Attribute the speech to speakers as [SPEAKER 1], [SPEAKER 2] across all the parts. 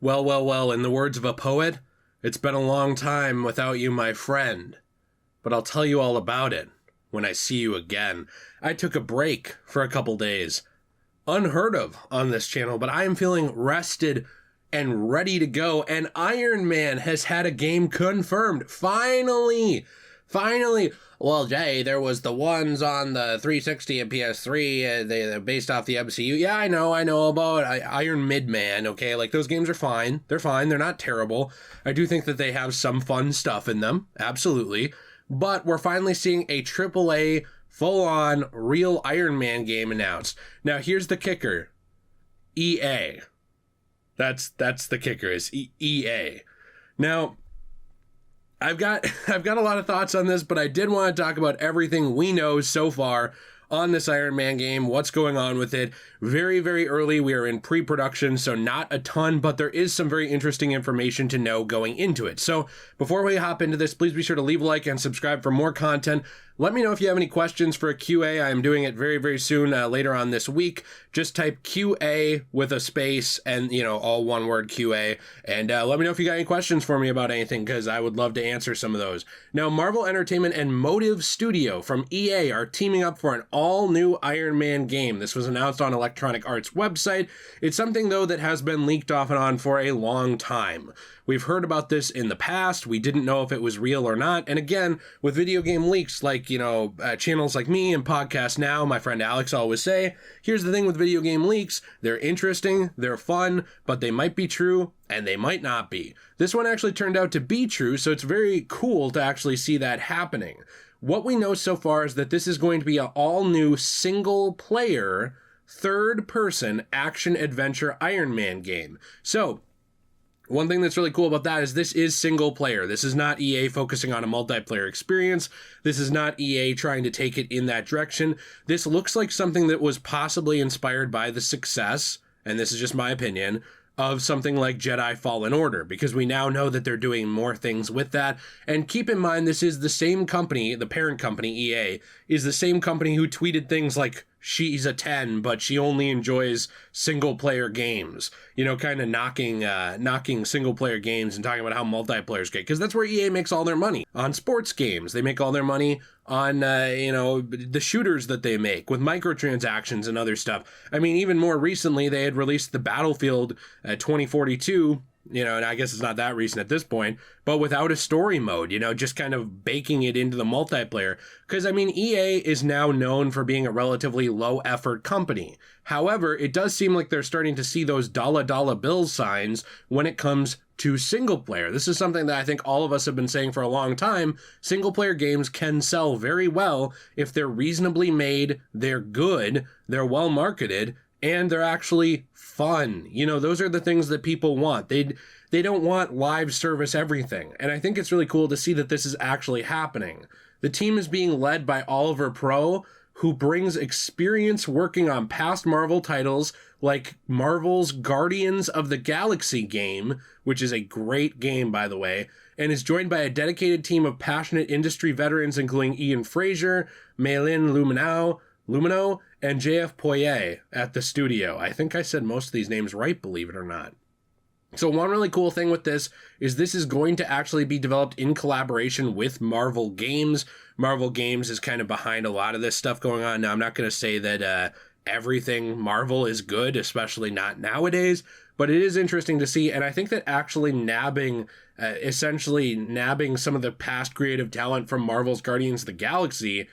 [SPEAKER 1] Well, well, well, in the words of a poet, it's been a long time without you, my friend. But I'll tell you all about it when I see you again. I took a break for a couple days. Unheard of on this channel, but I am feeling rested and ready to go. And Iron Man has had a game confirmed. Finally! Well, Jay, there was the ones on the 360 and PS3, they're based off the MCU. Yeah, I know about Iron Midman, okay? Like, those games are fine. They're fine. They're not terrible. I do think that they have some fun stuff in them. Absolutely. But we're finally seeing a AAA, full-on, real Iron Man game announced. Now, here's the kicker. EA. That's the kicker, is EA. Now, I've got a lot of thoughts on this, but I did want to talk about everything we know so far on this Iron Man game, what's going on with it. Very, very early. We are in pre-production, so not a ton, but there is some very interesting information to know going into it. So before we hop into this, please be sure to leave a like and subscribe for more content. Let me know if you have any questions for a QA. I am doing it very, very soon, later on this week. Just type QA with a space and, all one word QA. And let me know if you got any questions for me about anything, because I would love to answer some of those. Now, Marvel Entertainment and Motive Studio from EA are teaming up for an all-new Iron Man game. This was announced on Electronic Arts' website. It's something, though, that has been leaked off and on for a long time. We've heard about this in the past. We didn't know if it was real or not. And again, with video game leaks, like, channels like me and Podcast Now, my friend Alex always say, here's the thing with video game leaks. They're interesting, they're fun, but they might be true and they might not be. This one actually turned out to be true, so it's very cool to actually see that happening. What we know so far is that this is going to be an all-new single-player, third-person action-adventure Iron Man game. So, one thing that's really cool about that is this is single player. This is not EA focusing on a multiplayer experience. This is not EA trying to take it in that direction. This looks like something that was possibly inspired by the success, and this is just my opinion, of something like Jedi Fallen Order, because we now know that they're doing more things with that. And keep in mind, this is the same company, the parent company, EA, is the same company who tweeted things like, she's a 10, but she only enjoys single-player games. Kind of knocking single-player games and talking about how multiplayer is great. Because that's where EA makes all their money. On sports games, they make all their money on, the shooters that they make with microtransactions and other stuff. I mean, even more recently, they had released the Battlefield 2042, and I guess it's not that recent at this point, but without a story mode, just kind of baking it into the multiplayer. Because, EA is now known for being a relatively low-effort company. However, it does seem like they're starting to see those dollar bill signs when it comes to single-player. This is something that I think all of us have been saying for a long time. Single-player games can sell very well if they're reasonably made, they're good, they're well-marketed, and they're actually fun. Those are the things that people want. They don't want live service everything. And I think it's really cool to see that this is actually happening. The team is being led by Oliver Pro, who brings experience working on past Marvel titles like Marvel's Guardians of the Galaxy game, which is a great game, by the way, and is joined by a dedicated team of passionate industry veterans, including Ian Fraser, Maylin Lumino, and JF Poirier at the studio. I think I said most of these names right, believe it or not. So one really cool thing with this is going to actually be developed in collaboration with Marvel Games. Marvel Games is kind of behind a lot of this stuff going on. Now, I'm not going to say that everything Marvel is good, especially not nowadays, but it is interesting to see. And I think that actually essentially nabbing some of the past creative talent from Marvel's Guardians of the Galaxy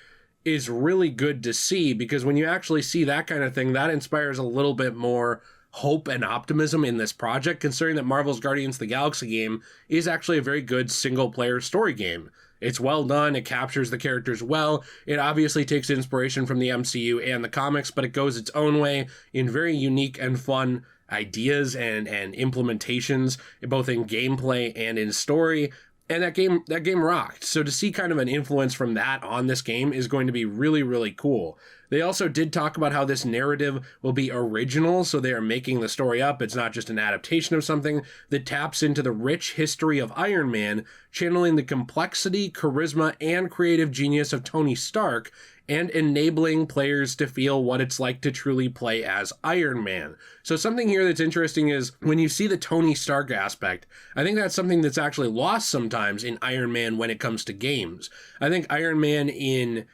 [SPEAKER 1] is really good to see, because when you actually see that kind of thing, that inspires a little bit more hope and optimism in this project, considering that Marvel's Guardians of the Galaxy game is actually a very good single-player story game. It's well done, it captures the characters well, it obviously takes inspiration from the MCU and the comics, but it goes its own way in very unique and fun ideas and implementations, both in gameplay and in story. And that game rocked. So to see kind of an influence from that on this game is going to be really, really cool. They also did talk about how this narrative will be original, so they are making the story up. It's not just an adaptation of something that taps into the rich history of Iron Man, channeling the complexity, charisma, and creative genius of Tony Stark, and enabling players to feel what it's like to truly play as Iron Man. So something here that's interesting is when you see the Tony Stark aspect, I think that's something that's actually lost sometimes in Iron Man when it comes to games. I think Iron Man in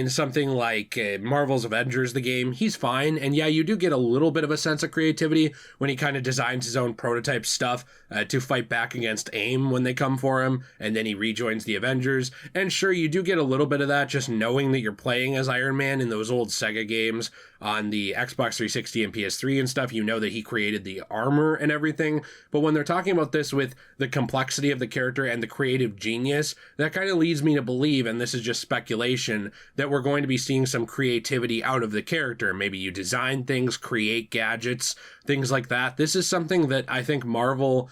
[SPEAKER 1] something like Marvel's Avengers, the game, he's fine. And yeah, you do get a little bit of a sense of creativity when he kind of designs his own prototype stuff to fight back against AIM when they come for him, and then he rejoins the Avengers. And sure, you do get a little bit of that just knowing that you're playing as Iron Man in those old Sega games on the Xbox 360 and PS3 and stuff. You know that he created the armor and everything. But when they're talking about this with the complexity of the character and the creative genius, that kind of leads me to believe, and this is just speculation, that we're going to be seeing some creativity out of the character. Maybe you design things, create gadgets, things like that. This is something that I think Marvel,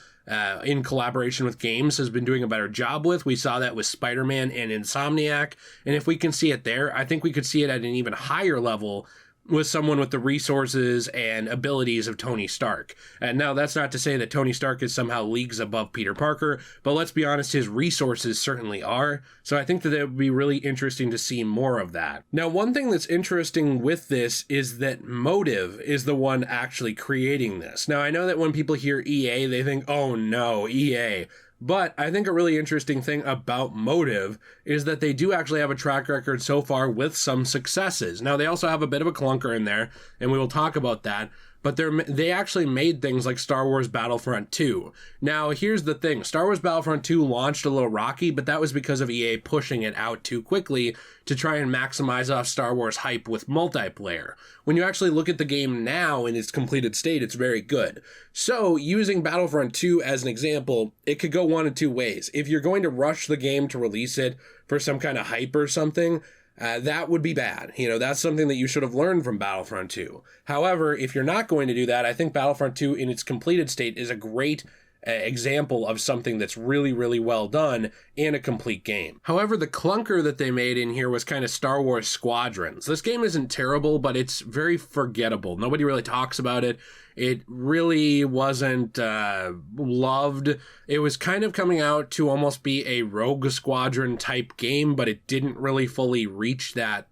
[SPEAKER 1] in collaboration with games, has been doing a better job with. We saw that with Spider-Man and Insomniac. And if we can see it there, I think we could see it at an even higher level with someone with the resources and abilities of Tony Stark. And now that's not to say that Tony Stark is somehow leagues above Peter Parker, but let's be honest, his resources certainly are. So I think that it would be really interesting to see more of that. Now, one thing that's interesting with this is that Motive is the one actually creating this. Now, I know that when people hear EA, they think, oh no, EA. But I think a really interesting thing about Motive is that they do actually have a track record so far with some successes. Now, they also have a bit of a clunker in there, and we will talk about that. But they actually made things like Star Wars Battlefront 2. Now, here's the thing. Star Wars Battlefront 2 launched a little rocky, but that was because of EA pushing it out too quickly to try and maximize off Star Wars hype with multiplayer. When you actually look at the game now in its completed state, it's very good. So, using Battlefront 2 as an example, it could go one of two ways. If you're going to rush the game to release it for some kind of hype or something, that would be bad. You know, that's something that you should have learned from Battlefront 2. However, if you're not going to do that, I think Battlefront 2 in its completed state is a great example of something that's really, really well done and a complete game. However, the clunker that they made in here was kind of Star Wars Squadrons. This game isn't terrible, but it's very forgettable. Nobody really talks about it. It really wasn't loved. It was kind of coming out to almost be a Rogue Squadron type game, but it didn't really fully reach that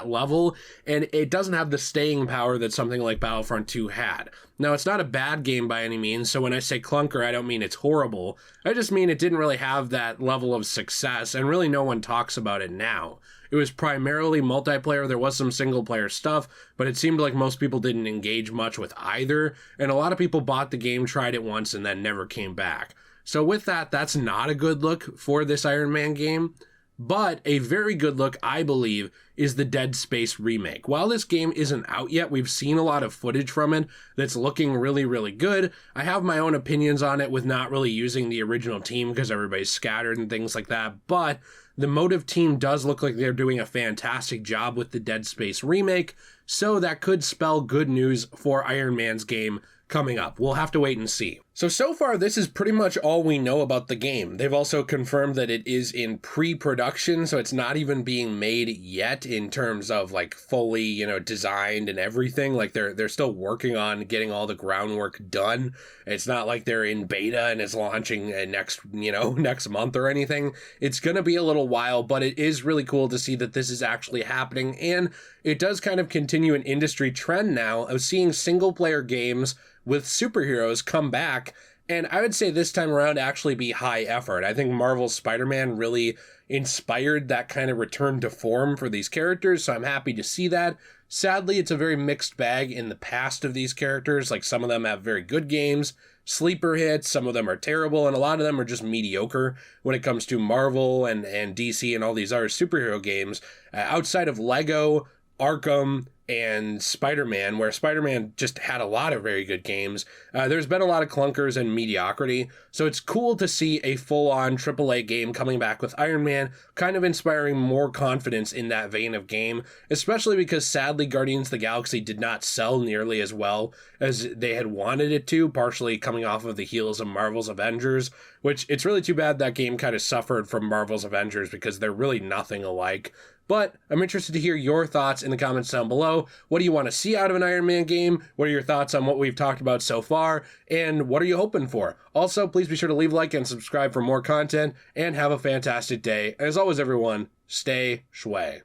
[SPEAKER 1] level, and it doesn't have the staying power that something like Battlefront 2 had. Now, it's not a bad game by any means, so when I say clunker, I don't mean it's horrible. I just mean it didn't really have that level of success, and really no one talks about it now. It was primarily multiplayer. There was some single player stuff, but it seemed like most people didn't engage much with either, and a lot of people bought the game, tried it once, and then never came back. So with that, that's not a good look for this Iron Man game. But a very good look, I believe, is the Dead Space remake. While this game isn't out yet, we've seen a lot of footage from it that's looking really, really good. I have my own opinions on it with not really using the original team because everybody's scattered and things like that. But the Motive team does look like they're doing a fantastic job with the Dead Space remake. So that could spell good news for Iron Man's game coming up. We'll have to wait and see. So far, this is pretty much all we know about the game. They've also confirmed that it is in pre-production, so it's not even being made yet in terms of like fully, designed and everything. Like they're still working on getting all the groundwork done. It's not like they're in beta and it's launching next month or anything. It's going to be a little while, but it is really cool to see that this is actually happening, and it does kind of continue an industry trend now of seeing single-player games with superheroes come back, and I would say this time around actually be high effort. I think Marvel's Spider-Man really inspired that kind of return to form for these characters, so I'm happy to see that. Sadly, it's a very mixed bag in the past of these characters. Like, some of them have very good games, sleeper hits, some of them are terrible, and a lot of them are just mediocre when it comes to Marvel and DC and all these other superhero games. Outside of Lego, Arkham, and Spider-Man, where Spider-Man just had a lot of very good games, there's been a lot of clunkers and mediocrity, so it's cool to see a full-on AAA game coming back with Iron Man, kind of inspiring more confidence in that vein of game, especially because sadly Guardians of the Galaxy did not sell nearly as well as they had wanted it to, partially coming off of the heels of Marvel's Avengers, which it's really too bad that game kind of suffered from Marvel's Avengers because they're really nothing alike. But I'm interested to hear your thoughts in the comments down below. What do you want to see out of an Iron Man game? What are your thoughts on what we've talked about so far? And what are you hoping for? Also, please be sure to leave a like and subscribe for more content, and have a fantastic day. As always, everyone, stay shway.